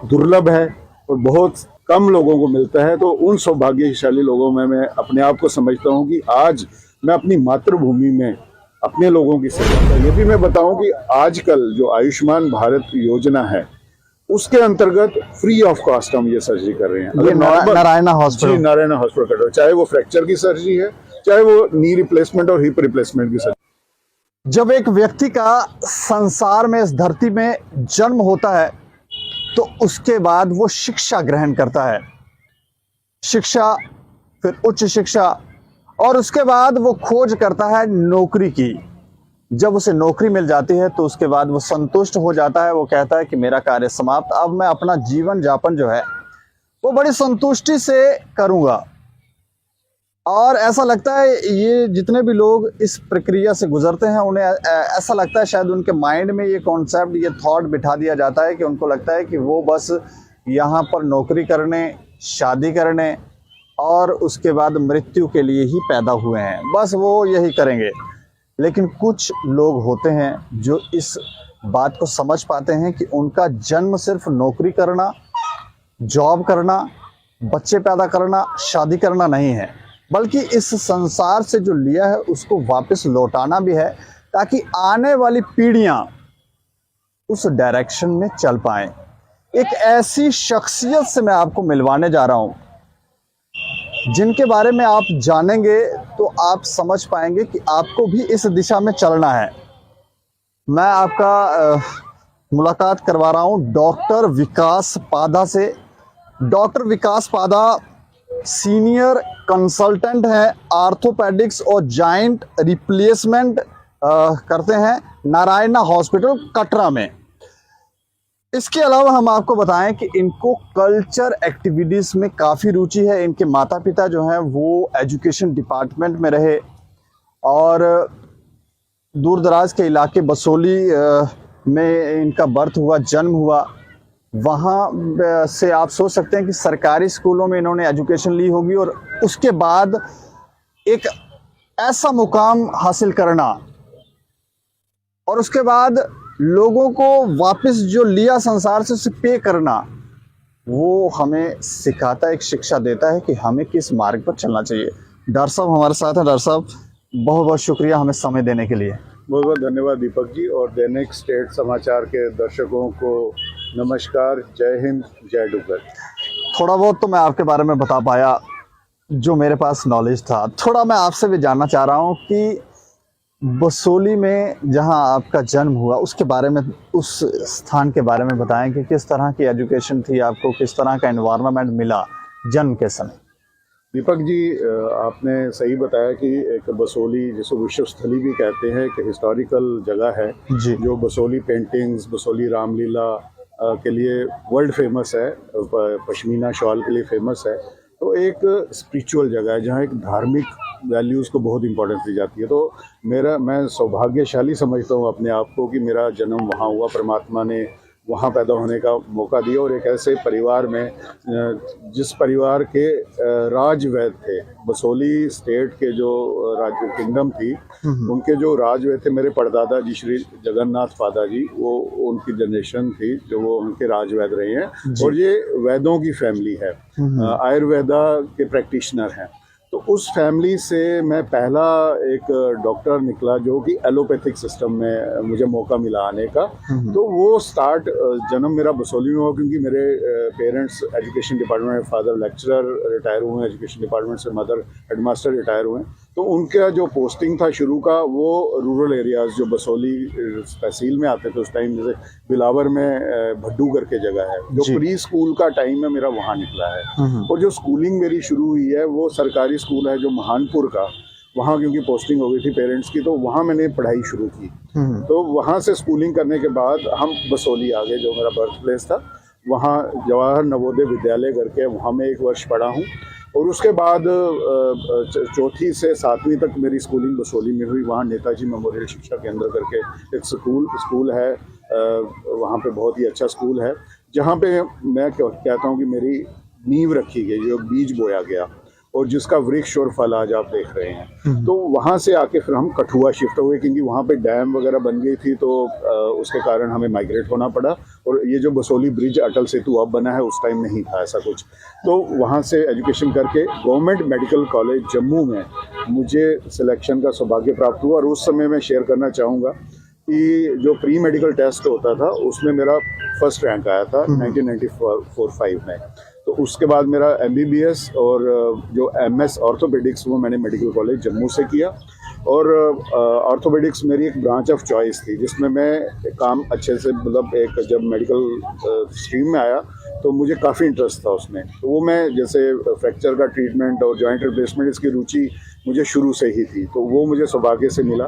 दुर्लभ है और बहुत कम लोगों को मिलता है। तो उन सौभाग्यशाली लोगों में मैं अपने आप को समझता हूँ कि आज मैं अपनी मातृभूमि में अपने लोगों की सेवा करता हूं। ये भी मैं बताऊं कि आजकल जो आयुष्मान भारत योजना है उसके अंतर्गत फ्री ऑफ कॉस्ट हम ये सर्जरी कर रहे हैं। ये नारायणा हॉस्पिटल, नारायणा हॉस्पिटल कर रहे हो, चाहे वो फ्रैक्चर की सर्जरी है, चाहे वो नी रिप्लेसमेंट और हिप रिप्लेसमेंट की सर्जरी। जब एक व्यक्ति का संसार में, इस धरती में जन्म होता है तो उसके बाद वो शिक्षा ग्रहण करता है, शिक्षा, फिर उच्च शिक्षा, और उसके बाद वो खोज करता है नौकरी की। जब उसे नौकरी मिल जाती है तो उसके बाद वो संतुष्ट हो जाता है। वो कहता है कि मेरा कार्य समाप्त, अब मैं अपना जीवन यापन जो है वो बड़ी संतुष्टि से करूंगा। और ऐसा लगता है ये जितने भी लोग इस प्रक्रिया से गुजरते हैं उन्हें ऐसा लगता है, शायद उनके माइंड में ये कॉन्सेप्ट, ये थॉट बिठा दिया जाता है कि उनको लगता है कि वो बस यहाँ पर नौकरी करने, शादी करने और उसके बाद मृत्यु के लिए ही पैदा हुए हैं, बस वो यही करेंगे। लेकिन कुछ लोग होते हैं जो इस बात को समझ पाते हैं कि उनका जन्म सिर्फ नौकरी करना, जॉब करना, बच्चे पैदा करना, शादी करना नहीं है, बल्कि इस संसार से जो लिया है उसको वापस लौटाना भी है, ताकि आने वाली पीढ़ियां उस डायरेक्शन में चल पाएं। एक ऐसी शख्सियत से मैं आपको मिलवाने जा रहा हूं जिनके बारे में आप जानेंगे तो आप समझ पाएंगे कि आपको भी इस दिशा में चलना है। मैं आपका मुलाकात करवा रहा हूं डॉक्टर विकास पादा से। डॉक्टर विकास पादा सीनियर कंसल्टेंट हैं, आर्थोपेडिक्स और जॉइंट रिप्लेसमेंट करते हैं नारायणा हॉस्पिटल कटरा में। इसके अलावा हम आपको बताएं कि इनको कल्चर एक्टिविटीज़ में काफ़ी रुचि है। इनके माता पिता जो हैं वो एजुकेशन डिपार्टमेंट में रहे और दूर दराज के इलाके बसोली में इनका बर्थ हुआ, जन्म हुआ। वहाँ से आप सोच सकते हैं कि सरकारी स्कूलों में इन्होंने एजुकेशन ली होगी और उसके बाद एक ऐसा मुकाम हासिल करना और उसके बाद लोगों को वापस जो लिया संसार से उसे पे करना, वो हमें सिखाता है, एक शिक्षा देता है कि हमें किस मार्ग पर चलना चाहिए। डॉक्टर साहब हमारे साथ हैं। डॉक्टर साहब बहुत बहुत शुक्रिया हमें समय देने के लिए। बहुत बहुत धन्यवाद दीपक जी, और दैनिक स्टेट समाचार के दर्शकों को नमस्कार, जय हिंद, जय डुग्गर। थोड़ा बहुत तो मैं आपके बारे में बता पाया जो मेरे पास नॉलेज था। थोड़ा मैं आपसे भी जानना चाह रहा हूँ कि बसोली में जहां आपका जन्म हुआ उसके बारे में, उस स्थान के बारे में बताएं कि किस तरह की एजुकेशन थी आपको, किस तरह का एनवायरनमेंट मिला जन्म के समय। दीपक जी, आपने सही बताया कि एक बसोली, जिसको विश्व स्थली भी कहते हैं, एक हिस्टोरिकल जगह है जी। जो बसोली पेंटिंग्स, बसोली रामलीला के लिए वर्ल्ड फेमस है, पश्मीना शॉल के लिए फेमस है। तो एक स्पिरिचुअल जगह है जहाँ एक धार्मिक वैल्यूज़ को बहुत इंपॉर्टेंस दी जाती है। तो मैं सौभाग्यशाली समझता हूँ अपने आप को कि मेरा जन्म वहाँ हुआ, परमात्मा ने वहाँ पैदा होने का मौका दिया, और एक ऐसे परिवार में जिस परिवार के राजवैद थे, बसोली स्टेट के जो राज्य किंगडम थी, उनके जो राजवैद थे, मेरे परदादा जी श्री जगन्नाथ पादा जी, वो उनकी जनरेशन थी जो वो उनके राजवैद रहे हैं, और ये वैदों की फैमिली है, आयुर्वेदा के प्रैक्टिशनर हैं। तो उस फैमिली से मैं पहला एक डॉक्टर निकला जो कि एलोपैथिक सिस्टम में मुझे मौका मिला आने का। तो वो स्टार्ट जन्म मेरा बसोली में हुआ, क्योंकि मेरे पेरेंट्स एजुकेशन डिपार्टमेंट में, फादर लेक्चरर रिटायर हुए हैं एजुकेशन डिपार्टमेंट से, मदर हेडमास्टर रिटायर हुए हैं। तो उनका जो पोस्टिंग था शुरू का वो रूरल एरियाज़ जो बसोली तहसील में आते थे उस टाइम, जैसे बिलावर में भड्डू करके जगह है, जो प्री स्कूल का टाइम है मेरा वहाँ निकला है। और जो स्कूलिंग मेरी शुरू हुई है वो सरकारी स्कूल है जो महानपुर का, वहाँ क्योंकि पोस्टिंग हो गई थी पेरेंट्स की, तो वहाँ मैंने पढ़ाई शुरू की। तो वहाँ से स्कूलिंग करने के बाद हम बसोली आ गए, जो मेरा बर्थ प्लेस था। वहाँ जवाहर नवोदय विद्यालय करके वहाँ मैं 1 वर्ष पढ़ा हूँ, और उसके बाद चौथी से 7वीं तक मेरी स्कूलिंग बसोली में हुई। वहाँ नेताजी मेमोरियल शिक्षा केंद्र करके एक स्कूल है, वहाँ पे बहुत ही अच्छा स्कूल है, जहाँ पे मैं कहता हूँ कि मेरी नींव रखी गई, जो बीज बोया गया और जिसका वृक्ष और फल आज आप देख रहे हैं। तो वहाँ से आके फिर हम कठुआ शिफ्ट हुए, क्योंकि वहाँ पे डैम वगैरह बन गई थी, तो उसके कारण हमें माइग्रेट होना पड़ा, और ये जो बसोली ब्रिज अटल सेतु अब बना है उस टाइम नहीं था ऐसा कुछ। तो वहाँ से एजुकेशन करके गवर्नमेंट मेडिकल कॉलेज जम्मू में मुझे सिलेक्शन का सौभाग्य प्राप्त हुआ। और उस समय मैं शेयर करना चाहूँगा कि जो प्री मेडिकल टेस्ट होता था उसमें मेरा फर्स्ट रैंक आया था 1994-5 में। तो उसके बाद मेरा MBBS और जो MS ऑर्थोपेडिक्स वो मैंने मेडिकल कॉलेज जम्मू से किया। और ऑर्थोपेडिक्स मेरी एक ब्रांच ऑफ चॉइस थी जिसमें मैं काम अच्छे से मतलब एक जब मेडिकल स्ट्रीम में आया तो मुझे काफ़ी इंटरेस्ट था उसमें। तो वो मैं जैसे फ्रैक्चर का ट्रीटमेंट और जॉइंट रिप्लेसमेंट इसकी रुचि मुझे शुरू से ही थी, तो वो मुझे सौभाग्य से मिला।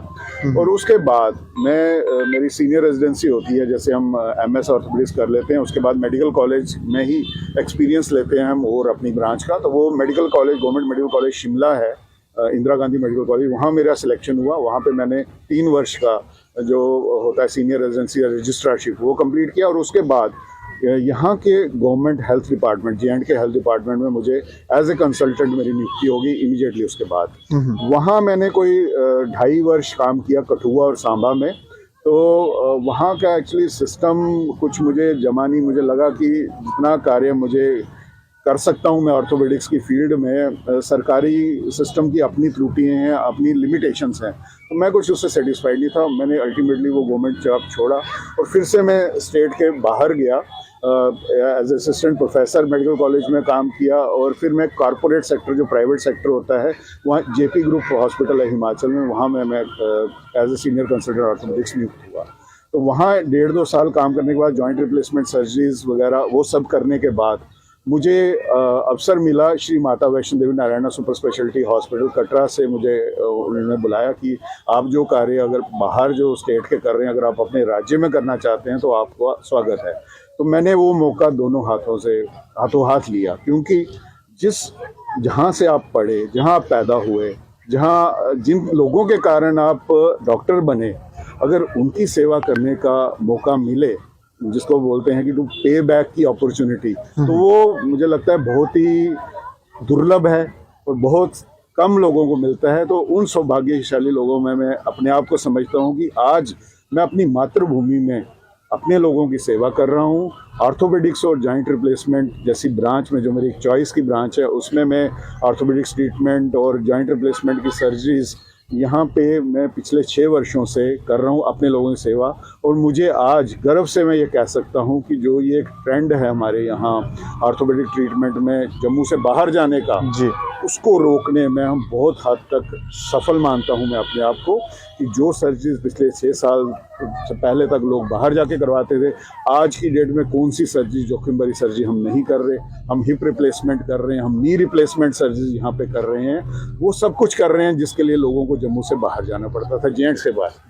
और उसके बाद मैं मेरी सीनियर रेजिडेंसी होती है, जैसे हम MS ऑर्थोपेडिक्स कर लेते हैं, उसके बाद मेडिकल कॉलेज में ही एक्सपीरियंस लेते हैं हम और अपनी ब्रांच का। तो वो medical college government medical college Shimla है, इंदिरा गांधी मेडिकल कॉलेज, वहाँ मेरा सिलेक्शन हुआ। वहाँ पे मैंने 3 वर्ष का जो होता है सीनियर रेजिडेंसी या रजिस्ट्रारशिप वो कंप्लीट किया। और उसके बाद यहाँ के government health department J&K health department में मुझे एज ए कंसल्टेंट मेरी नियुक्ति होगी इमीडिएटली उसके बाद। वहाँ मैंने कोई 2.5 वर्ष काम किया कठुआ और सांबा में। तो वहाँ का एक्चुअली सिस्टम कुछ मुझे जमा नहीं, मुझे लगा कि जितना कार्य मुझे कर सकता हूँ मैं ऑर्थोपेडिक्स की फील्ड में, सरकारी सिस्टम की अपनी त्रुटियाँ हैं, अपनी लिमिटेशंस हैं, तो मैं कुछ उससे सेटिस्फाइड नहीं था। मैंने अल्टीमेटली वो गवर्नमेंट जॉब छोड़ा और फिर से मैं स्टेट के बाहर गया, as assistant professor medical college में काम किया। और फिर मैं कॉरपोरेट सेक्टर जो प्राइवेट सेक्टर होता है वहाँ JP ग्रुप हॉस्पिटल है हिमाचल में, वहाँ मैं as a senior consultant orthopaedics नियुक्त हुआ। तो वहाँ 1.5-2 साल काम करने के बाद जॉइंट रिप्लेसमेंट सर्जरीज वगैरह वो सब करने के बाद मुझे अवसर मिला Shri Mata Vaishno Devi Narayana super speciality hospital Katra से। मुझे उन्होंने बुलाया कि आप जो कार्य अगर बाहर जो स्टेट के कर रहे हैं, अगर आप अपने राज्य में करना चाहते हैं तो आपका स्वागत है। तो मैंने वो मौका दोनों हाथों हाथ लिया, क्योंकि जहाँ से आप पढ़े, जहाँ आप पैदा हुए, जहाँ जिन लोगों के कारण आप डॉक्टर बने, अगर उनकी सेवा करने का मौका मिले, जिसको बोलते हैं कि टू पे बैक की अपॉर्चुनिटी, तो वो मुझे लगता है बहुत ही दुर्लभ है और बहुत कम लोगों को मिलता है। तो उन सौभाग्यशाली लोगों में मैं अपने आप को समझता हूँ कि आज मैं अपनी मातृभूमि में अपने लोगों की सेवा कर रहा हूँ। ऑर्थोपेडिक्स और जॉइंट रिप्लेसमेंट जैसी ब्रांच में, जो मेरी एक चॉइस की ब्रांच है, उसमें मैं ऑर्थोपेडिक्स ट्रीटमेंट और जॉइंट रिप्लेसमेंट की सर्जरीज यहाँ पे मैं पिछले 6 वर्षों से कर रहा हूँ अपने लोगों की सेवा। और मुझे आज गर्व से मैं ये कह सकता हूँ कि जो ये एक ट्रेंड है हमारे यहाँ ऑर्थोपेडिक ट्रीटमेंट में जम्मू से बाहर जाने का जी, उसको रोकने में हम बहुत हद तक सफल मानता हूँ मैं अपने आप को, कि जो सर्जरीज पिछले 6 साल से पहले तक लोग बाहर जाके करवाते थे, आज की डेट में कौन सी सर्जरी, जोखिम भरी सर्जरी हम नहीं कर रहे। हम हिप रिप्लेसमेंट कर रहे हैं, हम नी रिप्लेसमेंट सर्जरी यहाँ पे कर रहे हैं, वो सब कुछ कर रहे हैं जिसके लिए लोगों को जम्मू से बाहर जाना पड़ता था, जेंट से बाहर।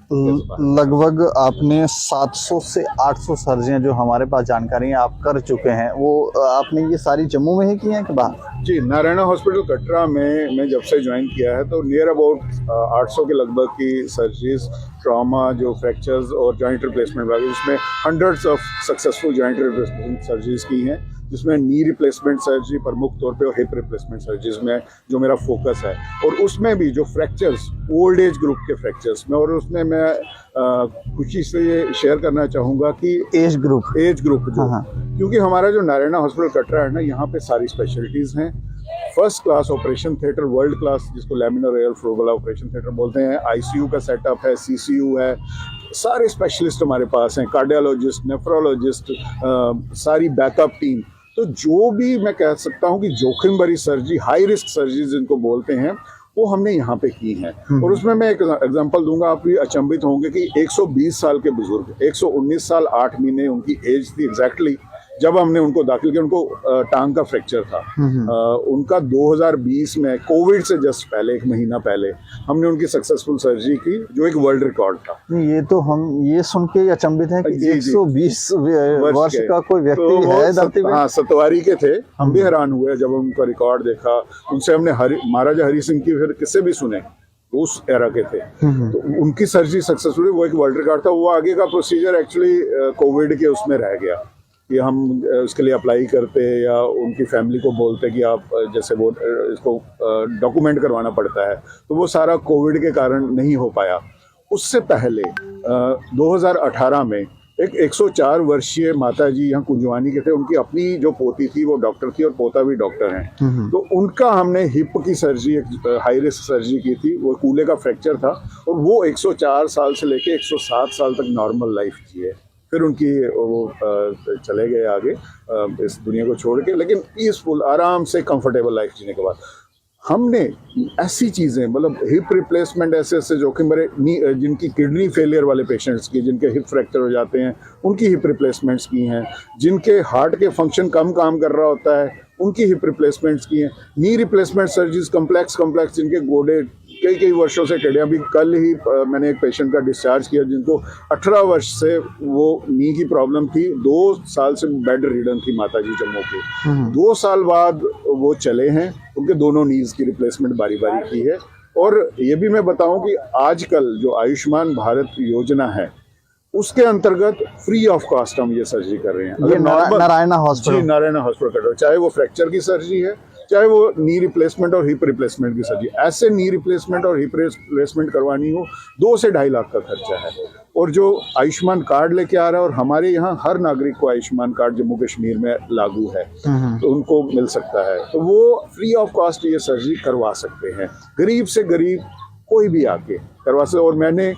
लगभग आपने 700 से 800 सर्जरियाँ जो हमारे पास जानकारी है आप कर चुके हैं, वो आपने ये सारी जम्मू में ही की हैं कि बाहर? जी, नारायणा हॉस्पिटल कटरा में मैं जब से ज्वाइन किया है तो नियर अबाउट 800 के लगभग की सर्जरीज, ट्रॉमा, जो फ्रैक्चर्स और जॉइंट रिप्लेसमेंट वाले, जिसमें hundreds of successful joint replacement surgeries की हैं, जिसमें नी रिप्लेसमेंट सर्जरी प्रमुख तौर पे और हिप रिप्लेसमेंट सर्जरीज में जो मेरा फोकस है। और उसमें भी जो फ्रैक्चर्स, ओल्ड एज ग्रुप के फ्रैक्चर्स में, और उसमें मैं खुशी से ये शेयर करना चाहूँगा कि एज ग्रुप जो, क्योंकि हमारा जो नारायणा हॉस्पिटल कटरा है ना, यहाँ पे सारी स्पेशलिटीज़ हैं। First class operation theatre, world class जिसको लैमिनर एयर फ्लो वाला ऑपरेशन थिएटर बोलते हैं, ICU का सेटअप है, CCU है, सारे स्पेशलिस्ट हमारे पास हैं, कार्डियोलॉजिस्ट, नेफ्रोलॉजिस्ट, सारी बैकअप टीम। तो जो भी मैं कह सकता हूँ कि जोखिम भरी सर्जरी, हाई रिस्क सर्जरी जिनको बोलते हैं, वो हमने यहाँ पे की हैं। और उसमें मैं एक एग्जांपल दूंगा, आप भी अचंभित होंगे कि 120 साल के बुजुर्ग, 119 साल 8 महीने उनकी एज थी एग्जैक्टली जब हमने उनको दाखिल किया। उनको टांग का फ्रैक्चर था। उनका 2020 में कोविड से जस्ट पहले, 1 महीना पहले, हमने उनकी सक्सेसफुल सर्जरी की, जो एक वर्ल्ड रिकॉर्ड था। ये तो हम ये सुन के अचंभित हैं कि 120 वर्ष का कोई व्यक्ति है धरती पे। हाँ, सतवारी के थे। हम भी हैरान हुए जब उनका रिकॉर्ड देखा। उनसे हमने महाराजा हरि सिंह की फिर किस्से भी सुने, उस एरा के थे। तो उनकी सर्जरी सक्सेसफुल, वो एक वर्ल्ड रिकॉर्ड था। वो आगे का प्रोसीजर एक्चुअली कोविड के उसमें रह गया कि हम उसके लिए अप्लाई करते या उनकी फैमिली को बोलते कि आप जैसे वो इसको डॉक्यूमेंट करवाना पड़ता है, तो वो सारा कोविड के कारण नहीं हो पाया। उससे पहले 2018 में एक 104 वर्षीय माता जी यहाँ कुंजवानी के थे, उनकी अपनी जो पोती थी वो डॉक्टर थी और पोता भी डॉक्टर हैं। तो उनका हमने हिप की सर्जरी, एक हाई रिस्क सर्जरी की थी, वो कूल्हे का फ्रैक्चर था और वो 104 साल से लेके 107 साल तक नॉर्मल लाइफ जिए। फिर उनकी वो चले गए आगे इस दुनिया को छोड़ के, लेकिन पीसफुल आराम से कंफर्टेबल लाइफ जीने के बाद हमने ऐसी चीज़ें, मतलब हिप रिप्लेसमेंट ऐसे ऐसे जोखिम भरे, जिनकी किडनी फेलियर वाले पेशेंट्स की, जिनके हिप फ्रैक्चर हो जाते हैं, उनकी हिप रिप्लेसमेंट्स की हैं। जिनके हार्ट के फंक्शन कम काम कर रहा होता है उनकी हिप रिप्लेसमेंट्स की हैं। नी रिप्लेसमेंट सर्जरीज कम्प्लेक्स जिनके गोडे कई वर्षों से टेढ़े। अभी कल ही मैंने एक पेशेंट का डिस्चार्ज किया जिनको 18 वर्ष से वो नी की प्रॉब्लम थी, 2 साल से बेड रिडन थी माता जी जम्मू की। 2 साल बाद वो चले हैं, उनके दोनों नीज की रिप्लेसमेंट बारी बारी की है। और ये भी मैं बताऊं कि आजकल जो आयुष्मान भारत योजना है उसके अंतर्गत फ्री ऑफ कॉस्ट हम ये सर्जरी कर रहे हैं। अगर नारायणा हॉस्पिटल, नारायणा हॉस्पिटल कर रहे हो, चाहे वो फ्रैक्चर की सर्जरी है, चाहे वो नी रिप्लेसमेंट और हिप रिप्लेसमेंट की सर्जरी। ऐसे नी रिप्लेसमेंट और हिप रिप्लेसमेंट करवानी हो 2 से 2.5 लाख का खर्चा है। और जो आयुष्मान कार्ड लेके आ रहा है, और हमारे यहाँ हर नागरिक को आयुष्मान कार्ड जम्मू कश्मीर में लागू है, तो उनको मिल सकता है, तो वो फ्री ऑफ कॉस्ट ये सर्जरी करवा सकते हैं। गरीब से गरीब कोई भी आके करवा सकते। और मैंने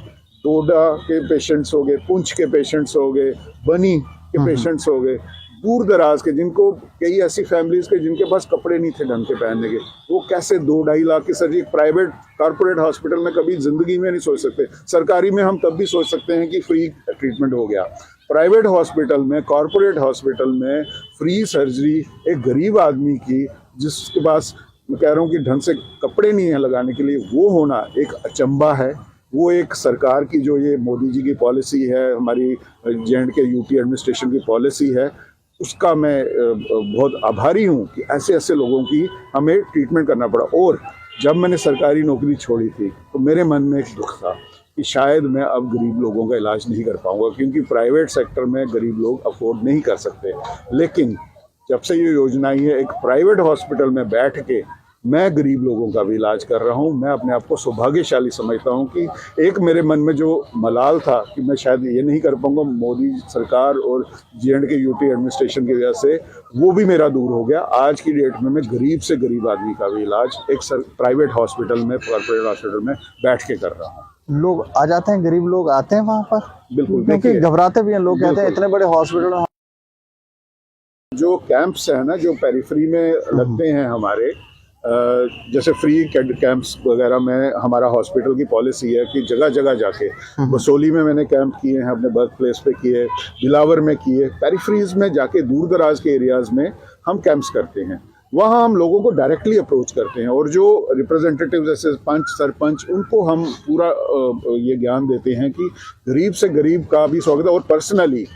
डोडा के पेशेंट्स हो गए, पुंछ के पेशेंट्स हो गए, बनी के पेशेंट्स हो गए, दूर दराज के, जिनको कई ऐसी फैमिलीज के जिनके पास कपड़े नहीं थे ढंग के पहनने के, वो कैसे 2-2.5 लाख की सर्जरी प्राइवेट कॉर्पोरेट हॉस्पिटल में कभी जिंदगी में नहीं सोच सकते। सरकारी में हम तब भी सोच सकते हैं कि फ्री ट्रीटमेंट हो गया। प्राइवेट हॉस्पिटल में, कॉर्पोरेट हॉस्पिटल में फ्री सर्जरी एक गरीब आदमी की, जिसके पास मैं कह रहा हूँ कि ढंग से कपड़े नहीं है लगाने के लिए, वो होना एक अचंभा है। वो एक सरकार की जो ये मोदी जी की पॉलिसी है, हमारी J&K यूटी एडमिनिस्ट्रेशन की पॉलिसी है, उसका मैं बहुत आभारी हूँ कि ऐसे ऐसे लोगों की हमें ट्रीटमेंट करना पड़ा। और जब मैंने सरकारी नौकरी छोड़ी थी तो मेरे मन में एक दुख था कि शायद मैं अब गरीब लोगों का इलाज नहीं कर पाऊँगा, क्योंकि प्राइवेट सेक्टर में गरीब लोग अफोर्ड नहीं कर सकते। लेकिन जब से ये योजना आई है, एक प्राइवेट हॉस्पिटल में बैठ के मैं गरीब लोगों का भी इलाज कर रहा हूं। मैं अपने आप को सौभाग्यशाली समझता हूं कि एक मेरे मन में जो मलाल था कि मैं शायद ये नहीं कर पाऊंगा मोदी सरकार और J&K यूटी एडमिनिस्ट्रेशन की वजह से, वो भी मेरा दूर हो गया। आज की डेट में मैं गरीब से गरीब आदमी का भी इलाज एक प्राइवेट हॉस्पिटल में, कॉर्पोरेट हॉस्पिटल में बैठ के कर रहा हूँ। लोग आ जाते हैं, गरीब लोग आते हैं वहाँ पर, बिल्कुल, क्योंकि घबराते भी हैं लोग, कहते हैं इतने बड़े हॉस्पिटल में। जो कैंप्स है ना, जो पेरिफेरी में लगते हैं हमारे, जैसे फ्री कैंप्स वगैरह में हमारा हॉस्पिटल की पॉलिसी है कि जगह जगह जाके, बसोली में मैंने कैंप किए हैं, अपने बर्थ प्लेस पे किए, बिलावर में किए, पेरिफेरीज में जाके दूर दराज के एरियाज में हम कैंप्स करते हैं। वहाँ हम लोगों को डायरेक्टली अप्रोच करते हैं और जो रिप्रेजेंटेटिव जैसे पंच, सरपंच, उनको हम पूरा ये ज्ञान देते हैं कि गरीब से गरीब का भी स्वागत है। और पर्सनली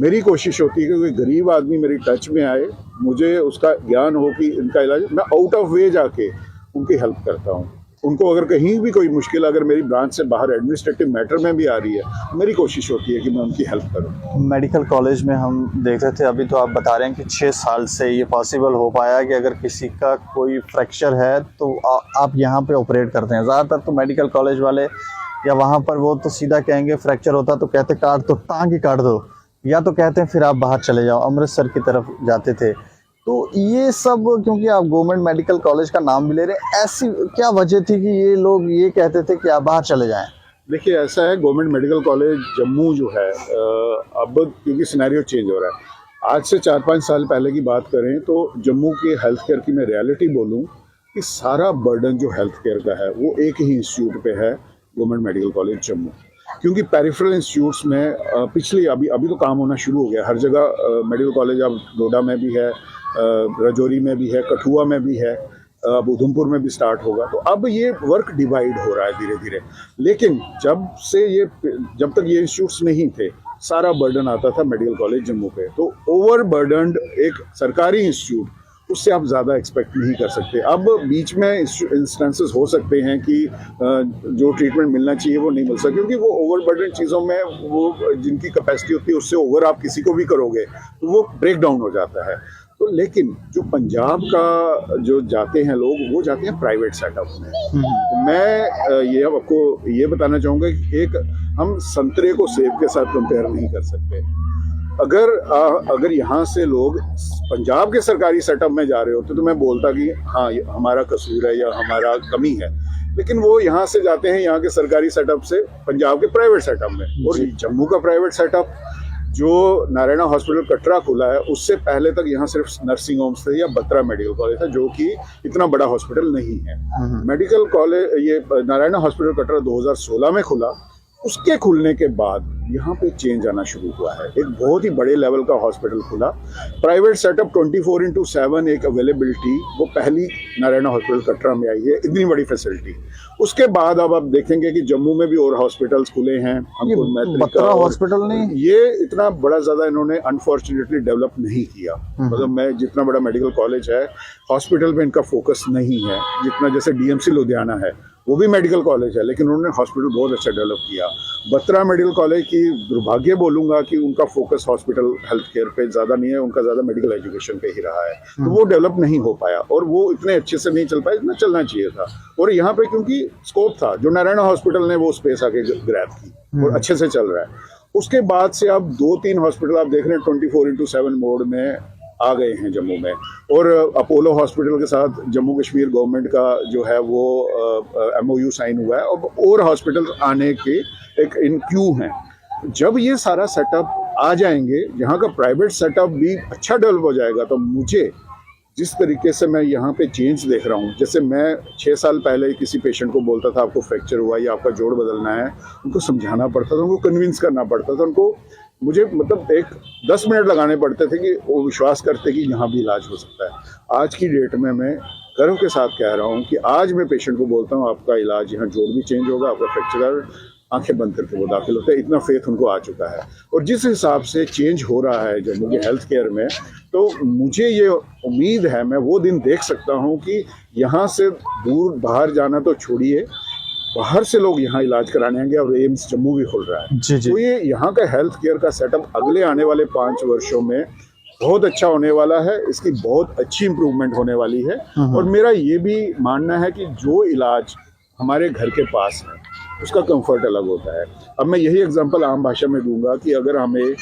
मेरी कोशिश होती है कि कोई गरीब आदमी मेरी टच में आए, मुझे उसका ज्ञान हो कि इनका इलाज, मैं आउट ऑफ वे जाके उनकी हेल्प करता हूँ। उनको अगर कहीं भी कोई मुश्किल अगर मेरी ब्रांच से बाहर एडमिनिस्ट्रेटिव मैटर में भी आ रही है, मेरी कोशिश होती है कि मैं उनकी हेल्प करूँ। मेडिकल कॉलेज में हम देख रहे थे, अभी तो आप बता रहे हैं कि 6 साल से ये पॉसिबल हो पाया कि अगर किसी का कोई फ्रैक्चर है तो आप यहाँ पे ऑपरेट करते हैं। ज़्यादातर तो मेडिकल कॉलेज वाले या वहाँ पर वो तो सीधा कहेंगे फ्रैक्चर होता तो कहते काट दो, टांग ही काट दो, या तो कहते हैं फिर आप बाहर चले जाओ, अमृतसर की तरफ जाते थे। तो ये सब, क्योंकि आप गवर्नमेंट मेडिकल कॉलेज का नाम भी ले रहे हैं, ऐसी क्या वजह थी कि ये लोग ये कहते थे कि आप बाहर चले जाएं? देखिए, ऐसा है, गवर्नमेंट मेडिकल कॉलेज जम्मू जो है, अब क्योंकि सिनेरियो चेंज हो रहा है। आज से 4-5 साल पहले की बात करें तो जम्मू के हेल्थ केयर की मैं रियलिटी बोलूँ कि सारा बर्डन जो हेल्थ केयर का है वो एक ही इंस्टीट्यूट पे है, गवर्नमेंट मेडिकल कॉलेज जम्मू। क्योंकि पेरिफेरल इंस्टीट्यूट्स में पिछली अभी तो काम होना शुरू हो गया हर जगह। मेडिकल कॉलेज अब डोडा में भी है, राजौरी में भी है, कठुआ में भी है, अब उधमपुर में भी स्टार्ट होगा। तो अब ये वर्क डिवाइड हो रहा है धीरे धीरे। लेकिन जब तक ये इंस्टीट्यूट्स नहीं थे, सारा बर्डन आता था मेडिकल कॉलेज जम्मू पे। तो ओवर बर्डनड एक सरकारी इंस्टीट्यूट, उससे आप ज़्यादा एक्सपेक्ट नहीं कर सकते। अब बीच में इंस्टेंसेस हो सकते हैं कि जो ट्रीटमेंट मिलना चाहिए वो नहीं मिल सकता, क्योंकि वो ओवरबर्डन चीज़ों में वो जिनकी कैपेसिटी होती है उससे ओवर आप किसी को भी करोगे तो वो ब्रेक डाउन हो जाता है। तो लेकिन जो पंजाब का जो जाते हैं लोग, वो जाते हैं प्राइवेट सेटअप में। तो मैं ये अब आपको ये बताना चाहूँगा कि एक हम संतरे को सेब के साथ कंपेयर नहीं कर सकते। अगर यहाँ से लोग पंजाब के सरकारी सेटअप में जा रहे होते तो मैं बोलता कि हाँ ये हमारा कसूर है या हमारा कमी है, लेकिन वो यहाँ से जाते हैं यहाँ के सरकारी सेटअप से पंजाब के प्राइवेट सेटअप में। और जम्मू का प्राइवेट सेटअप जो नारायणा हॉस्पिटल कटरा खुला है, उससे पहले तक यहाँ सिर्फ नर्सिंग होम्स थे या बत्रा मेडिकल कॉलेज था, जो कि इतना बड़ा हॉस्पिटल नहीं है। मेडिकल कॉलेज ये नारायणा हॉस्पिटल कटरा 2016 में खुला। उसके खुलने के बाद यहाँ पे चेंज आना शुरू हुआ है। एक बहुत ही बड़े लेवल का हॉस्पिटल खुला, प्राइवेट सेटअप 24/7 एक अवेलेबिलिटी, वो पहली नारायणा हॉस्पिटल कटरा में आई है, इतनी बड़ी फैसिलिटी। उसके बाद अब आप देखेंगे कि जम्मू में भी और हॉस्पिटल्स खुले हैं। बत्रा हॉस्पिटल नहीं, ये इतना बड़ा ज्यादा इन्होंने अनफॉर्चुनेटली डेवलप नहीं किया। मतलब मैं जितना बड़ा मेडिकल कॉलेज है, हॉस्पिटल पे इनका फोकस नहीं है जितना जैसे डीएमसी लुधियाना है, वो भी मेडिकल कॉलेज है, लेकिन उन्होंने हॉस्पिटल बहुत अच्छा डेवलप किया। बत्रा मेडिकल कॉलेज की दुर्भाग्य बोलूंगा कि उनका फोकस हॉस्पिटल हेल्थ केयर पे ज़्यादा नहीं है, उनका ज़्यादा मेडिकल एजुकेशन पे ही रहा है। तो वो डेवलप नहीं हो पाया और वो इतने अच्छे से नहीं चल पाया जितना चलना चाहिए था। और यहाँ पे क्योंकि स्कोप था, जो नारायणा हॉस्पिटल ने वो स्पेस आके ग्रैब की और अच्छे से चल रहा है। उसके बाद से अब 2-3 हॉस्पिटल आप देख रहे हैं 24/7 मोड में आ गए हैं जम्मू में। और अपोलो हॉस्पिटल के साथ जम्मू कश्मीर गवर्नमेंट का जो है वो MOU साइन हुआ है। अब और हॉस्पिटल आने के एक इन क्यू हैं। जब ये सारा सेटअप आ जाएंगे, यहाँ का प्राइवेट सेटअप भी अच्छा डेवलप हो जाएगा, तो मुझे जिस तरीके से मैं यहाँ पे चेंज देख रहा हूँ, जैसे मैं 6 साल पहले किसी पेशेंट को बोलता था आपको फ्रैक्चर हुआ या आपका जोड़ बदलना है, उनको समझाना पड़ता था, उनको कन्विंस करना पड़ता था, उनको मुझे मतलब 10 मिनट लगाने पड़ते थे कि वो विश्वास करते कि यहाँ भी इलाज हो सकता है। आज की डेट में मैं गर्व के साथ कह रहा हूँ कि आज मैं पेशेंट को बोलता हूँ आपका इलाज यहाँ जोड़ भी चेंज होगा, आपका फ्रैक्चर, आंखें बंद करके वो दाखिल होते हैं। इतना फेथ उनको आ चुका है। और जिस हिसाब से चेंज हो रहा है जम्मू के हेल्थ केयर में, तो मुझे ये उम्मीद है मैं वो दिन देख सकता हूँ कि यहाँ से दूर बाहर जाना तो छोड़िए, बाहर से लोग यहाँ इलाज कराने आएंगे। और एम्स जम्मू भी खुल रहा है। जी। तो ये यहाँ का हेल्थ केयर का सेटअप अगले आने वाले 5 वर्षों में बहुत अच्छा होने वाला है। इसकी बहुत अच्छी इंप्रूवमेंट होने वाली है। और मेरा ये भी मानना है कि जो इलाज हमारे घर के पास है उसका कंफर्ट अलग होता है। अब मैं यही एग्जांपल आम भाषा में दूंगा कि अगर हमें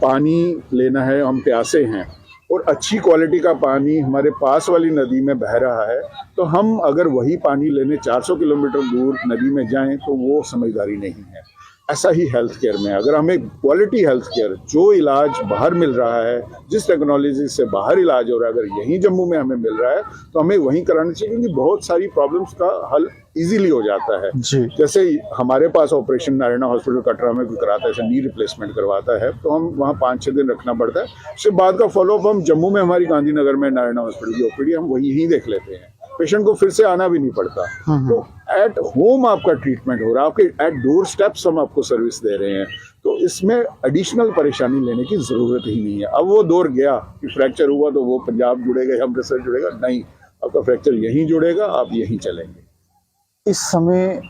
पानी लेना है, हम प्यासे हैं और अच्छी क्वालिटी का पानी हमारे पास वाली नदी में बह रहा है, तो हम अगर वही पानी लेने 400 किलोमीटर दूर नदी में जाएं तो वो समझदारी नहीं है। ऐसा ही हेल्थ केयर में अगर हमें क्वालिटी हेल्थ केयर, जो इलाज बाहर मिल रहा है, जिस टेक्नोलॉजी से बाहर इलाज हो रहा है, अगर यहीं जम्मू में हमें मिल रहा है तो हमें वहीं कराना चाहिए, क्योंकि बहुत सारी प्रॉब्लम्स का हल इजीली हो जाता है। जैसे हमारे पास ऑपरेशन नारायणा हॉस्पिटल कटरा में कोई कराता है, जैसे नी रिप्लेसमेंट करवाता है, तो हम वहाँ 5-6 दिन रखना पड़ता है। उसके बाद का फॉलोअप हम जम्मू में हमारी गांधीनगर में नारायणा हॉस्पिटल की OPD हम वहीं ही देख लेते हैं। पेशेंट को फिर से आना भी नहीं पड़ता। तो एट होम आपका ट्रीटमेंट हो रहा है, आपके एट डोर स्टेप्स हम आपको सर्विस दे रहे हैं। तो इसमें एडिशनल परेशानी लेने की जरूरत ही नहीं है। अब वो दौर गया कि फ्रैक्चर हुआ तो वो पंजाब जुड़ेगा या अमृतसर जुड़ेगा, नहीं, आपका फ्रैक्चर यहीं जुड़ेगा, आप यहीं चलेंगे। इस समय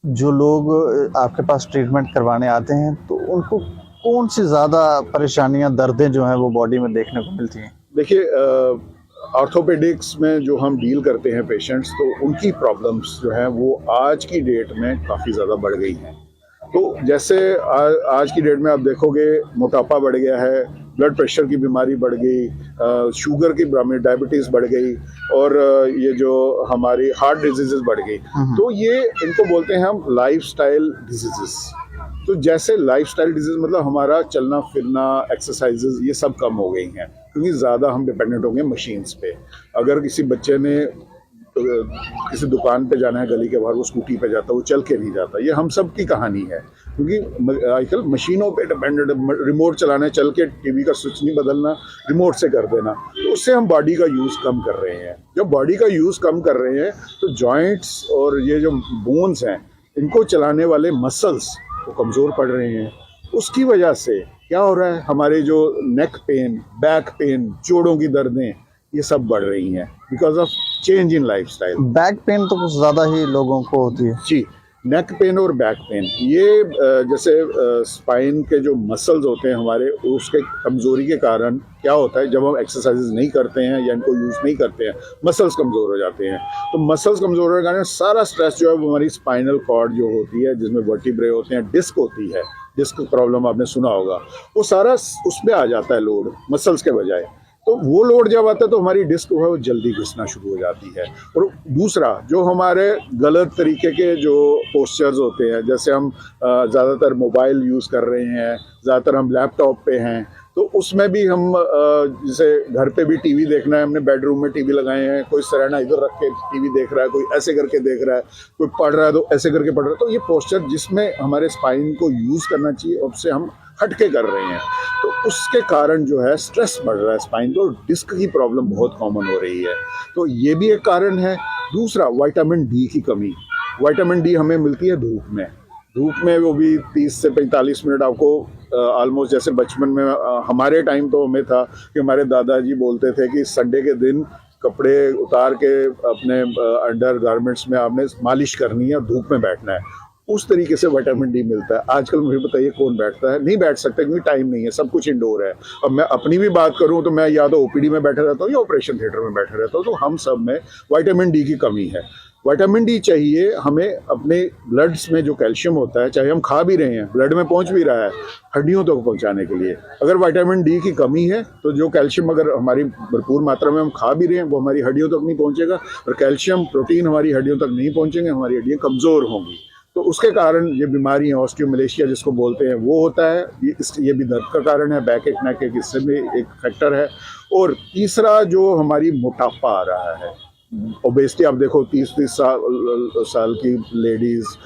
जो लोग आपके पास ट्रीटमेंट करवाने आते हैं तो उनको कौन सी ज़्यादा परेशानियां, दर्दें जो हैं वो बॉडी में देखने को मिलती हैं? देखिए, ऑर्थोपेडिक्स में जो हम डील करते हैं पेशेंट्स, तो उनकी प्रॉब्लम्स जो हैं वो आज की डेट में काफ़ी ज़्यादा बढ़ गई हैं। तो जैसे आज की डेट में आप देखोगे मोटापा बढ़ गया है, ब्लड प्रेशर की बीमारी बढ़ गई, शुगर की बीमारी, डायबिटीज़ बढ़ गई, और ये जो हमारी हार्ट डिजीजेस बढ़ गई। तो ये इनको बोलते हैं हम लाइफस्टाइल डिजीजेस। तो जैसे लाइफस्टाइल डिजीज मतलब हमारा चलना फिरना, एक्सरसाइजेज, ये सब कम हो गई हैं, क्योंकि ज़्यादा हम डिपेंडेंट हो गए मशीन्स पे। अगर किसी बच्चे ने किसी दुकान पे जाना है गली के बाहर, वो स्कूटी पे जाता है, वो चल के नहीं जाता। ये हम सब की कहानी है, क्योंकि आजकल मशीनों पे डिपेंडेंट, रिमोट चलाना है, चल के टीवी का स्विच नहीं बदलना, रिमोट से कर देना। तो उससे हम बॉडी का यूज़ कम कर रहे हैं। जब बॉडी का यूज़ कम कर रहे हैं तो जॉइंट्स और ये जो बोन्स हैं, इनको चलाने वाले मसल्स वो कमज़ोर पड़ रहे हैं। उसकी वजह से क्या हो रहा है, हमारे जो नेक पेन, बैक पेन, जोड़ों की दर्दें, ये सब बढ़ रही हैं because of change in lifestyle. Back pain तो कुछ ज़्यादा ही लोगों को होती है। जी, नेक पेन और बैक पेन ये जैसे स्पाइन के जो मसल्स होते हैं हमारे, उसके कमज़ोरी के कारण क्या होता है, जब हम एक्सरसाइजेज नहीं करते हैं या इनको यूज़ नहीं करते हैं, मसल्स कमज़ोर हो जाते हैं। तो मसल्स कमज़ोर होने के कारण सारा स्ट्रेस जो है वो हमारी स्पाइनल कॉर्ड जो होती है, जिसमें वर्टिब्रे होते हैं, डिस्क होती है, डिस्क प्रॉब्लम आपने सुना होगा, वो सारा उसमें आ जाता है लोड, मसल्स के बजाय। तो वो लोड जब आता है तो हमारी डिस्क है वो जल्दी घिसना शुरू हो जाती है। और दूसरा, जो हमारे गलत तरीके के जो पोस्चर्स होते हैं, जैसे हम ज़्यादातर मोबाइल यूज़ कर रहे हैं, ज़्यादातर हम लैपटॉप पे हैं, तो उसमें भी हम जैसे घर पे भी टीवी देखना है, हमने बेडरूम में टीवी लगाए हैं, कोई सराहना इधर रख के टीवी देख रहा है, कोई ऐसे करके देख रहा है, कोई पढ़ रहा है तो ऐसे करके पढ़ रहा है। तो ये पोस्चर जिसमें हमारे स्पाइन को यूज़ करना चाहिए, उससे हम हटके कर रहे हैं, तो उसके कारण जो है स्ट्रेस बढ़ रहा है स्पाइन को, डिस्क की प्रॉब्लम बहुत कॉमन हो रही है। तो ये भी एक कारण है। दूसरा, विटामिन डी की कमी। विटामिन डी हमें मिलती है धूप में, वो भी 30 से 45 मिनट आपको ऑलमोस्ट, जैसे बचपन में हमारे टाइम तो हमें था कि हमारे दादाजी बोलते थे कि संडे के दिन कपड़े उतार के अपने अंडर गारमेंट्स में आपने मालिश करनी है, धूप में बैठना है। उस तरीके से विटामिन डी मिलता है। आजकल मुझे बताइए कौन बैठता है? नहीं बैठ सकते, क्योंकि टाइम नहीं है, सब कुछ इंडोर है। अब मैं अपनी भी बात करूं तो मैं या तो ओपीडी में बैठा रहता हूं या ऑपरेशन थिएटर में बैठा रहता हूं, तो हम सब में विटामिन डी की कमी है। विटामिन डी चाहिए हमें अपने ब्लड्स में, जो कैल्शियम होता है, चाहे हम खा भी रहे हैं, ब्लड में पहुंच भी रहा है, हड्डियों तक पहुंचाने के लिए। अगर विटामिन डी की कमी है तो जो कैल्शियम अगर हमारी भरपूर मात्रा में हम खा भी रहे हैं, वो हमारी हड्डियों तक नहीं पहुंचेगा, और कैल्शियम प्रोटीन हमारी हड्डियों तक नहीं पहुंचेंगे, हमारी हड्डियाँ कमज़ोर होंगी। तो उसके कारण ये बीमारी है, ऑस्टियोमलेशिया जिसको बोलते हैं, वो होता है। ये भी दर्द का कारण है, बैक एक, नेक एक, इससे भी एक फैक्टर है। और तीसरा, जो हमारी मोटापा आ रहा है, ओबेसिटी। आप देखो 30-30 साल की लेडीज़,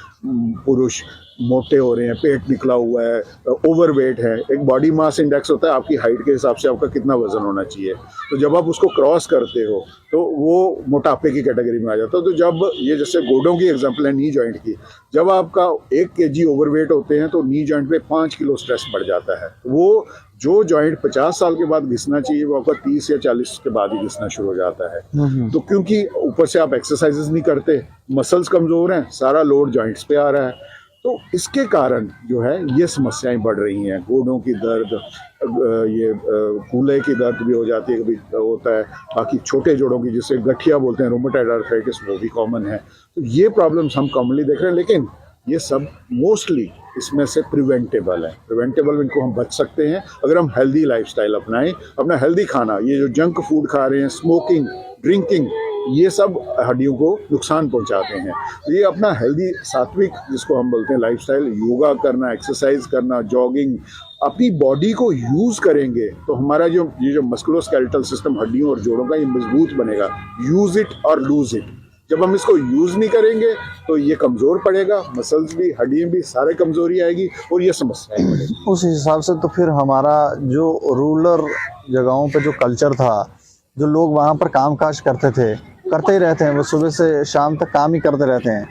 पुरुष मोटे हो रहे हैं, पेट निकला हुआ है, ओवरवेट है। एक बॉडी मास इंडेक्स होता है, आपकी हाइट के हिसाब से आपका कितना वजन होना चाहिए। तो जब आप उसको क्रॉस करते हो तो वो मोटापे की कैटेगरी में आ जाता है। तो जब ये, जैसे गोडों की एग्जांपल है, नी जॉइंट की, जब आपका 1 kg ओवरवेट होते हैं तो नी जॉइंट पे 5 किलो स्ट्रेस बढ़ जाता है। वो जो जॉइंट 50 साल के बाद घिसना चाहिए, वो आपका 30 या 40 के बाद ही घिसना शुरू हो जाता है। तो क्योंकि ऊपर से आप एक्सरसाइजेस नहीं करते, मसल्स कमज़ोर हैं, सारा लोड जॉइंट्स पे आ रहा है, तो इसके कारण जो है ये समस्याएं बढ़ रही हैं। गोडों की दर्द, ये कूल्हे की दर्द भी हो जाती है, कभी होता है। बाकी छोटे जोड़ों की, जिसे गठिया बोलते हैं, रोमेटॉइड आर्थराइटिस, वो भी कॉमन है। तो ये प्रॉब्लम्स हम कॉमनली देख रहे हैं, लेकिन ये सब मोस्टली इसमें से प्रिवेंटेबल है। प्रिवेंटेबल, इनको हम बच सकते हैं अगर हम हेल्दी लाइफस्टाइल अपनाएं, अपना हेल्दी खाना। ये जो जंक फूड खा रहे हैं, स्मोकिंग, ड्रिंकिंग, ये सब हड्डियों को नुकसान पहुंचाते हैं। तो ये अपना हेल्दी, सात्विक, जिसको हम बोलते हैं लाइफस्टाइल, योगा करना, एक्सरसाइज करना, जॉगिंग, अपनी बॉडी को यूज़ करेंगे तो हमारा जो ये जो मस्कुलोस्केलेटल सिस्टम हड्डियों और जोड़ों का, ये मजबूत बनेगा। यूज़ इट और लूज इट। जब हम इसको यूज़ नहीं करेंगे तो ये कमज़ोर पड़ेगा, मसल्स भी, हड्डियाँ भी, सारे कमज़ोरी आएगी और ये समस्याएं बढ़ेगी। उस हिसाब से तो फिर हमारा जो रूरल जगहों पे जो कल्चर था, जो लोग वहाँ पर काम काज करते ही रहते हैं, वो सुबह से शाम तक काम ही करते रहते हैं,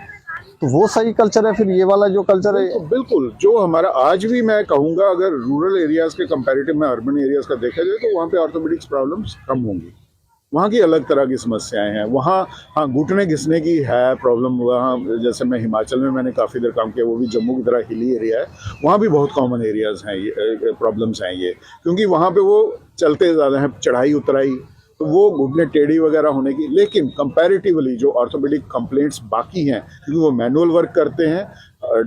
तो वो सही कल्चर है? फिर ये वाला जो कल्चर है, बिल्कुल, जो हमारा आज भी, मैं कहूँगा अगर रूरल एरियाज़ के कंपैरेटिव में अर्बन एरियाज़ का देखा जाए तो वहाँ पे ऑर्थोपेडिक्स प्रॉब्लम्स कम होंगी। वहाँ की अलग तरह की समस्याएं हैं। वहाँ हाँ, घुटने घिसने की है प्रॉब्लम। वहाँ जैसे मैं हिमाचल में मैंने काफ़ी देर काम किया, वो भी जम्मू की तरह हिली एरिया है, वहाँ भी बहुत कॉमन एरियाज़ हैं, ये प्रॉब्लम्स हैं ये, क्योंकि वहाँ पे वो चलते ज़्यादा हैं, चढ़ाई उतराई, तो वो घुटने टेढ़ी वगैरह होने की। लेकिन कंपैरेटिवली जो ऑर्थोपेडिक कंप्लेंट्स बाकी हैं, क्योंकि वो मैनुअल वर्क करते हैं,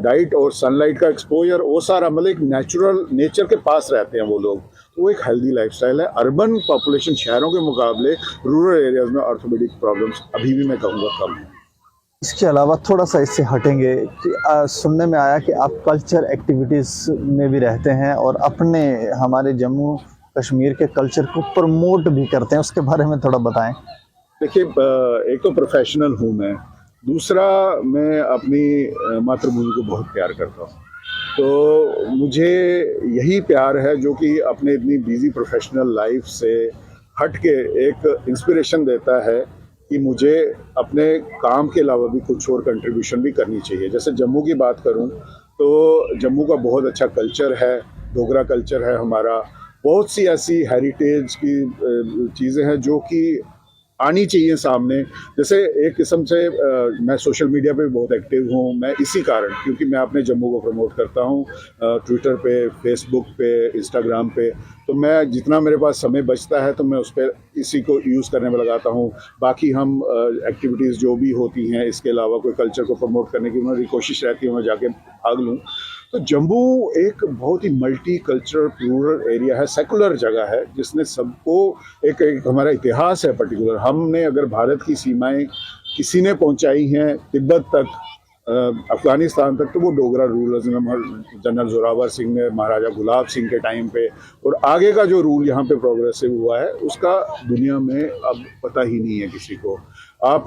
डाइट और सनलाइट का एक्सपोजर, वो सारा मतलब एक नेचुरल नेचर के पास रहते हैं वो लोग, तो वो एक हेल्दी लाइफस्टाइल है। अर्बन पॉपुलेशन, शहरों के मुकाबले रूरल एरियाज में ऑर्थोपेडिक प्रॉब्लम्स अभी भी मैं कहूँगा कम है। इसके अलावा थोड़ा सा इससे हटेंगे कि सुनने में आया कि आप कल्चर एक्टिविटीज़ में भी रहते हैं और अपने हमारे जम्मू कश्मीर के कल्चर को प्रमोट भी करते हैं, उसके बारे में थोड़ा बताएं। देखिए, एक तो प्रोफेशनल हूँ मैं, दूसरा मैं अपनी मातृभूमि को बहुत प्यार करता हूँ। तो मुझे यही प्यार है जो कि अपने इतनी बिजी प्रोफेशनल लाइफ से हट के एक इंस्पिरेशन देता है कि मुझे अपने काम के अलावा भी कुछ और कंट्रीब्यूशन भी करनी चाहिए। जैसे जम्मू की बात करूं तो जम्मू का बहुत अच्छा कल्चर है, डोगरा कल्चर है हमारा, बहुत सी ऐसी हेरिटेज की चीज़ें हैं जो कि आनी चाहिए सामने। जैसे एक किस्म से मैं सोशल मीडिया पे भी बहुत एक्टिव हूँ, मैं इसी कारण, क्योंकि मैं अपने जम्मू को प्रमोट करता हूँ ट्विटर पे, फेसबुक पे, इंस्टाग्राम पे। तो मैं जितना मेरे पास समय बचता है तो मैं उस पर इसी को यूज़ करने में लगाता हूँ। बाकी हम एक्टिविटीज़ जो भी होती हैं, इसके अलावा कोई कल्चर को प्रमोट करने की मेरी कोशिश रहती है मैं जाके भाग लूँ। तो जम्मू एक बहुत ही मल्टी कल्चरल प्लूरल एरिया है, सेकुलर जगह है, जिसने सबको एक हमारा इतिहास है पर्टिकुलर। हमने अगर भारत की सीमाएं किसी ने पहुंचाई हैं तिब्बत तक, अफगानिस्तान तक, तो वो डोगरा रूलर्स ने, जनरल जोरावर सिंह ने, महाराजा गुलाब सिंह के टाइम पे, और आगे का जो रूल यहाँ पे प्रोग्रेसिव हुआ है उसका दुनिया में अब पता ही नहीं है किसी को। आप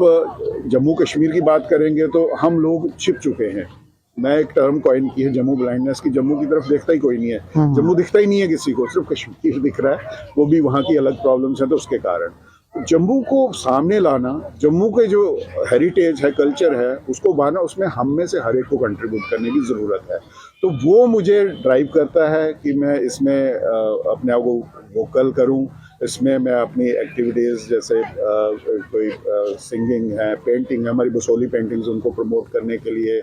जम्मू कश्मीर की बात करेंगे तो हम लोग छिप चुके हैं। मैं एक टर्म कॉइन की है जम्मू ब्लाइंडनेस की, जम्मू की तरफ देखता ही कोई नहीं है, जम्मू दिखता ही नहीं है किसी को, सिर्फ कश्मीर दिख रहा है, वो भी वहाँ की अलग प्रॉब्लम्स हैं। तो उसके कारण जम्मू को सामने लाना, जम्मू के जो हेरिटेज है, कल्चर है, उसको बाना, उसमें हम में से हर एक को कंट्रीब्यूट करने की ज़रूरत है। तो वो मुझे ड्राइव करता है कि मैं इसमें अपने आप को वोकल करूं। इसमें मैं अपनी एक्टिविटीज़ जैसे कोई सिंगिंग है, पेंटिंग है, हमारी बसोली पेंटिंग्स, उनको प्रमोट करने के लिए,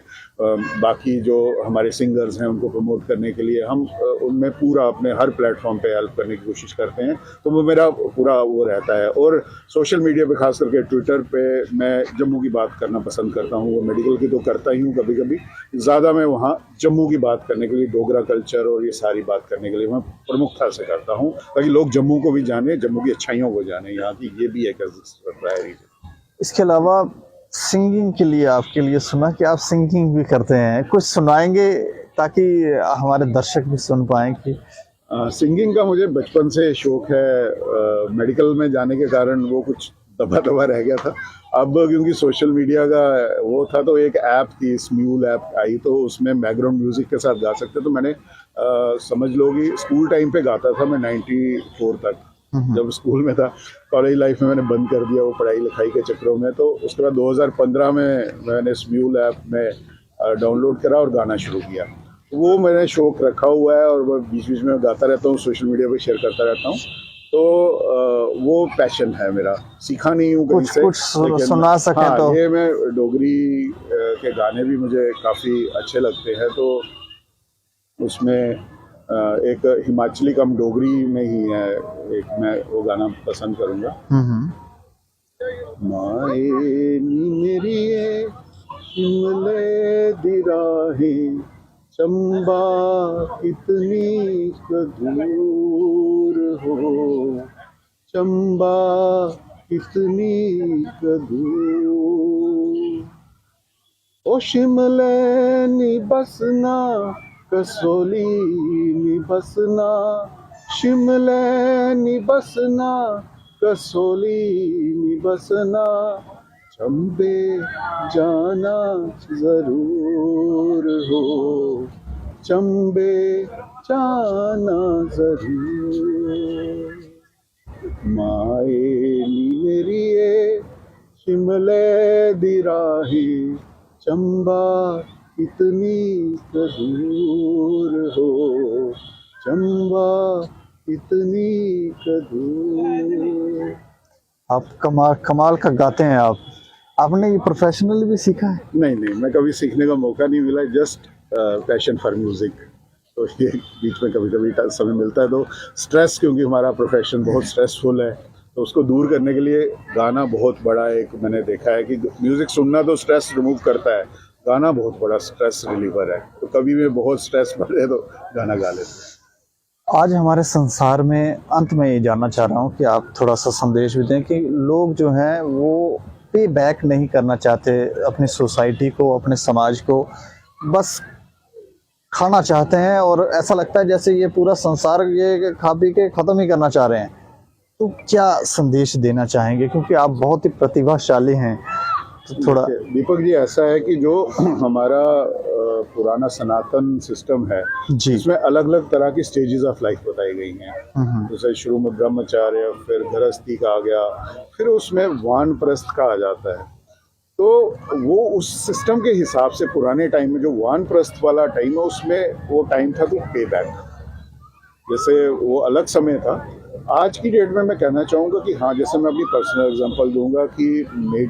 बाकी जो हमारे सिंगर्स हैं उनको प्रमोट करने के लिए हम उनमें पूरा अपने हर प्लेटफॉर्म पे हेल्प करने की कोशिश करते हैं। तो वो मेरा पूरा वो रहता है। और सोशल मीडिया पे, खास करके ट्विटर पे, मैं जम्मू की बात करना पसंद करता हूँ। वो मेडिकल की तो करता ही हूँ कभी कभी, ज़्यादा मैं वहाँ जम्मू की बात करने के लिए, डोगरा कल्चर और ये सारी बात करने के लिए मैं प्रमुखता से करता हूँ, ताकि लोग जम्मू को भी जाने, जम्मू की अच्छाइयों को जाने, यहाँ की ये भी एक प्रायोरिटी। इसके अलावा सिंगिंग के लिए, आपके लिए सुना कि आप सिंगिंग भी करते हैं, कुछ सुनाएंगे ताकि हमारे दर्शक भी सुन पाएं कि सिंगिंग का मुझे बचपन से शौक है। मेडिकल में जाने के कारण वो कुछ दबा दबा रह गया था। अब क्योंकि सोशल मीडिया का वो था, तो एक ऐप थी, स्म्यूल ऐप आई, तो उसमें बैकग्राउंड म्यूजिक के साथ गा सकते। तो मैंने समझ लो कि स्कूल टाइम पे गाता था मैं 94 तक, जब स्कूल में था। कॉलेज लाइफ में मैंने बंद कर दिया वो पढ़ाई लिखाई के चक्करों में। तो उसके बाद 2015 में मैंने स्म्यूल ऐप में डाउनलोड करा और गाना शुरू किया। वो मैंने शौक रखा हुआ है और वो बीच बीच में गाता रहता हूँ, सोशल मीडिया पे शेयर करता रहता हूँ। तो वो पैशन है मेरा, सीखा नहीं हूँ कहीं से। कुछ सुना सके? हाँ, तो ये मैं डोगरी के गाने भी मुझे काफ़ी अच्छे लगते हैं। तो उसमें एक हिमाचली कम डोगरी में ही है, एक मैं वो गाना पसंद करूँगा। माए नी मेरी शिमले दी राहें, चंबा कितनी दूर हो, चंबा कितनी दूर। ओ शिमले नी बसना, कसोली नी बसना, शिमले नी बसना, कसोली नी बसना, चंबे जाना जरूर हो, चंबे जाना जरूर। माए नी मेरी शिमले दी राहें, चंबा कितनी दूर हो, चंबा कितनी दूर। आप कमाल का गाते हैं। आपने ये प्रोफेशनली भी सीखा है? नहीं, मैं कभी सीखने का मौका नहीं मिला, जस्ट पैशन फॉर म्यूजिक। तो ये बीच में कभी कभी समय मिलता है तो स्ट्रेस, क्योंकि हमारा प्रोफेशन बहुत स्ट्रेसफुल है, तो उसको दूर करने के लिए गाना बहुत बड़ा एक मैंने देखा है कि म्यूजिक सुनना तो स्ट्रेस रिमूव करता है, गाना बहुत बड़ा स्ट्रेस रिलीवर है। तो कभी भी बहुत स्ट्रेस बढ़े तो गाना गा लेते हैं। आज हमारे संसार में, अंत में ये जानना चाह रहा हूँ कि आप थोड़ा सा संदेश भी दें कि लोग जो हैं वो पे बैक नहीं करना चाहते अपनी सोसाइटी को, अपने समाज को, बस खाना चाहते हैं, और ऐसा लगता है जैसे ये पूरा संसार ये खा पी के ख़त्म ही करना चाह रहे हैं। तो क्या संदेश देना चाहेंगे, क्योंकि आप बहुत ही प्रतिभाशाली हैं? तो थोड़ा दीपक जी, ऐसा है कि जो हमारा पुराना सनातन सिस्टम है, इसमें अलग अलग तरह की स्टेजेस ऑफ लाइफ बताई गई हैं। जैसे शुरू में ब्रह्मचार्य, फिर गृहस्थी का आ गया, फिर उसमें वानप्रस्थ का आ जाता है। तो वो उस सिस्टम के हिसाब से पुराने टाइम में जो वानप्रस्थ वाला टाइम है, उसमें वो टाइम था तो पे बैक, जैसे वो अलग समय था। आज की डेट में मैं कहना चाहूँगा कि हाँ, जैसे मैं अपनी पर्सनल एग्जांपल दूंगा कि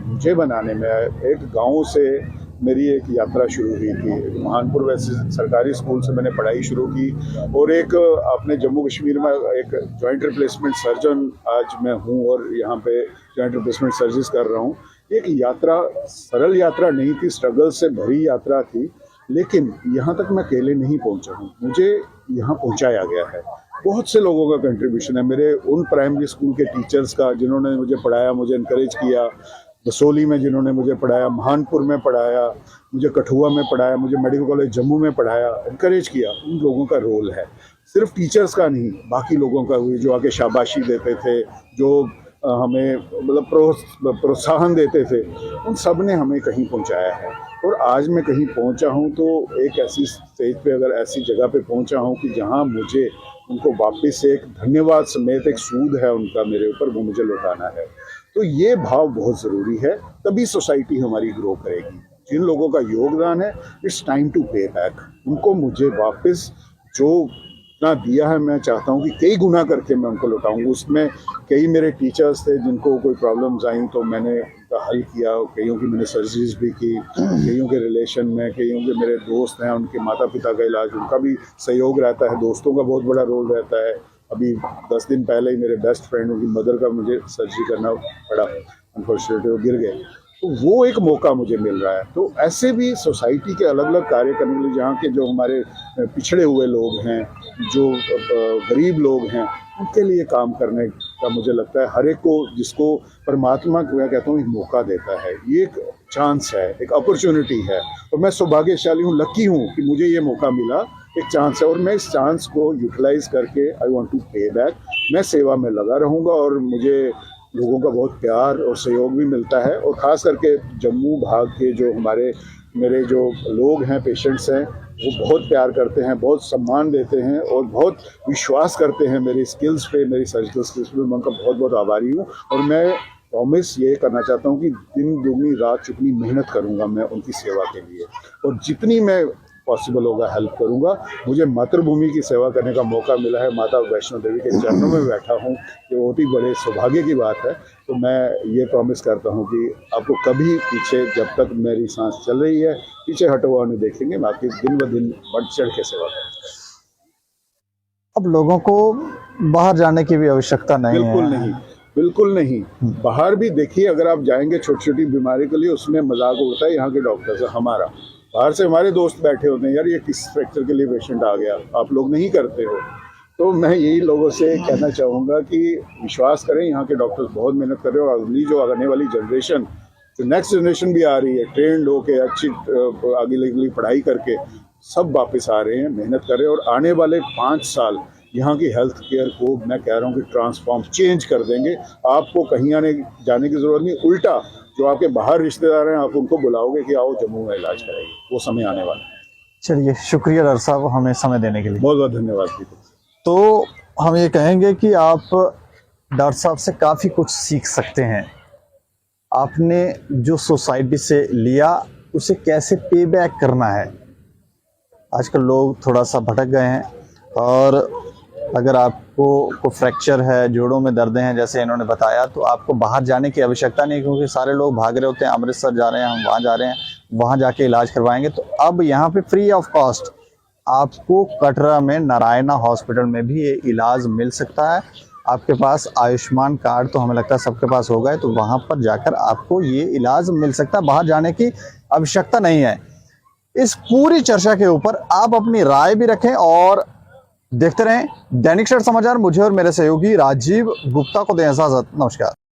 मुझे बनाने में एक गांव से मेरी एक यात्रा शुरू हुई थी। महानपुर वैसे सरकारी स्कूल से मैंने पढ़ाई शुरू की और एक अपने जम्मू कश्मीर में एक जॉइंट रिप्लेसमेंट सर्जन आज मैं हूँ और यहाँ पे जॉइंट रिप्लेसमेंट सर्विस कर रहा हूँ। एक यात्रा सरल यात्रा नहीं थी, स्ट्रगल से भरी यात्रा थी, लेकिन यहाँ तक मैं अकेले नहीं पहुँचा हूँ, मुझे यहाँ पहुँचाया गया है। बहुत से लोगों का कंट्रीब्यूशन है, मेरे उन प्राइमरी स्कूल के टीचर्स का जिन्होंने मुझे पढ़ाया, मुझे इनकरेज किया, बसोली में जिन्होंने मुझे पढ़ाया, महानपुर में पढ़ाया, मुझे कठुआ में पढ़ाया, मुझे मेडिकल कॉलेज जम्मू में पढ़ाया, इनकरेज किया। उन लोगों का रोल है, सिर्फ टीचर्स का नहीं, बाकी लोगों का भी, जो आके शाबाशी देते थे, जो हमें मतलब प्रोत्साहन देते थे, उन सब ने हमें कहीं पहुंचाया है। और आज मैं कहीं पहुंचा हूं तो एक ऐसी स्टेज पे, अगर ऐसी जगह पे पहुंचा हूं कि जहां मुझे उनको वापस से एक धन्यवाद समेत एक सूद है उनका मेरे ऊपर, वो मुझे लौटाना है। तो ये भाव बहुत ज़रूरी है, तभी सोसाइटी हमारी ग्रो करेगी। जिन लोगों का योगदान है, इट्स टाइम टू पे बैक। उनको मुझे वापस जो ना दिया है, मैं चाहता हूँ कि कई गुना करके मैं उनको लौटाऊँ। उसमें कई मेरे टीचर्स थे जिनको कोई प्रॉब्लम्स आई तो मैंने उनका हल किया, कईयों की मैंने सर्जरीज भी की, कईयों के रिलेशन में, कईयों के मेरे दोस्त हैं, उनके माता पिता का इलाज, उनका भी सहयोग रहता है, दोस्तों का बहुत बड़ा रोल रहता है। अभी 10 दिन पहले ही मेरे बेस्ट फ्रेंड, उनकी मदर का मुझे सर्जरी करना पड़ा, अनफॉर्चुनेटली वो गिर गए। तो वो एक मौका मुझे मिल रहा है। तो ऐसे भी सोसाइटी के अलग अलग कार्य करने के लिए, जहाँ के जो हमारे पिछड़े हुए लोग हैं, जो गरीब लोग हैं, उनके लिए काम करने का मुझे लगता है हर एक को, जिसको परमात्मा मैं कहता हूँ एक मौका देता है, ये एक चांस है, एक अपॉर्चुनिटी है। और मैं सौभाग्यशाली हूँ, लकी हूँ कि मुझे ये मौका मिला, एक चांस है, और मैं इस चांस को यूटिलाइज करके आई वांट टू पे बैक। मैं सेवा में लगा रहूँगा और मुझे लोगों का बहुत प्यार और सहयोग भी मिलता है। और ख़ास करके जम्मू भाग के जो मेरे जो लोग हैं, पेशेंट्स हैं, वो बहुत प्यार करते हैं, बहुत सम्मान देते हैं और बहुत विश्वास करते हैं मेरी स्किल्स पे, मेरी सर्जिकल स्किल्स पे। मैं उनका बहुत बहुत आभारी हूँ। और मैं प्रॉमिस ये करना चाहता हूँ कि दिन दुगनी रात चुगनी मेहनत करूँगा मैं उनकी सेवा के लिए, और जितनी मैं पॉसिबल होगा हेल्प करूँगा। मुझे मातृभूमि की सेवा करने का मौका मिला है, माता वैष्णो देवी के चरणों में बैठा हूँ, ये बहुत ही बड़े सौभाग्य की बात है। तो मैं ये प्रॉमिस करता हूँ कि आपको कभी पीछे, जब तक मेरी सांस चल रही है, पीछे हटा हुआ नहीं देखेंगे, बाकी दिन ब दिन बढ़ चढ़ के सेवा करेंगे। अब लोगों को बाहर जाने की भी आवश्यकता नहीं है। बिल्कुल नहीं, बिल्कुल नहीं। बाहर भी देखिए, अगर आप जाएंगे छोटी छोटी बीमारी के लिए, उसमें मजाक उड़ता है यहाँ के डॉक्टर से। हमारा बाहर से हमारे दोस्त बैठे होते हैं, यार ये किस फ्रैक्चर के लिए पेशेंट आ गया, आप लोग नहीं करते हो। तो मैं यही लोगों से कहना चाहूँगा कि विश्वास करें, यहाँ के डॉक्टर्स बहुत मेहनत कर रहे हैं। और अगली जो आने वाली जनरेशन, जो नेक्स्ट जनरेशन भी आ रही है, ट्रेंड होके अच्छी आगे पढ़ाई करके सब वापस आ रहे हैं, मेहनत कर रहे हैं। और आने वाले 5 साल यहाँ की हेल्थ केयर को मैं कह रहा हूँ कि ट्रांसफॉर्म, चेंज कर देंगे। आपको कहीं आने जाने की ज़रूरत नहीं, उल्टा जो आपके बाहर रिश्तेदार हैं, आप उनको बुलाओगे कि आओ जम्मू में इलाज कराइए, वो समय आने वाला है। चलिए, शुक्रिया डॉक्टर साहब हमें समय देने के लिए। बहुत बहुत धन्यवाद। तो हम ये कहेंगे कि आप डॉक्टर साहब से काफ़ी कुछ सीख सकते हैं। आपने जो सोसाइटी से लिया, उसे कैसे पे बैक करना है। आजकल लोग थोड़ा सा भटक गए हैं, और अगर आपको फ्रैक्चर है, जोड़ों में दर्द हैं जैसे इन्होंने बताया, तो आपको बाहर जाने की आवश्यकता नहीं, क्योंकि सारे लोग भाग रहे होते हैं, अमृतसर जा रहे हैं, हम वहाँ जा रहे हैं, वहाँ जाके इलाज करवाएंगे। तो अब यहाँ पे फ्री ऑफ कॉस्ट आपको कटरा में नारायणा हॉस्पिटल में भी ये इलाज मिल सकता है। आपके पास आयुष्मान कार्ड तो हमें लगता है सबके पास होगा, तो वहाँ पर जाकर आपको ये इलाज मिल सकता है, बाहर जाने की आवश्यकता नहीं है। इस पूरी चर्चा के ऊपर आप अपनी राय भी रखें और देखते रहें दैनिक क्षण समाचार। मुझे और मेरे सहयोगी राजीव गुप्ता को दें इजाजत। नमस्कार।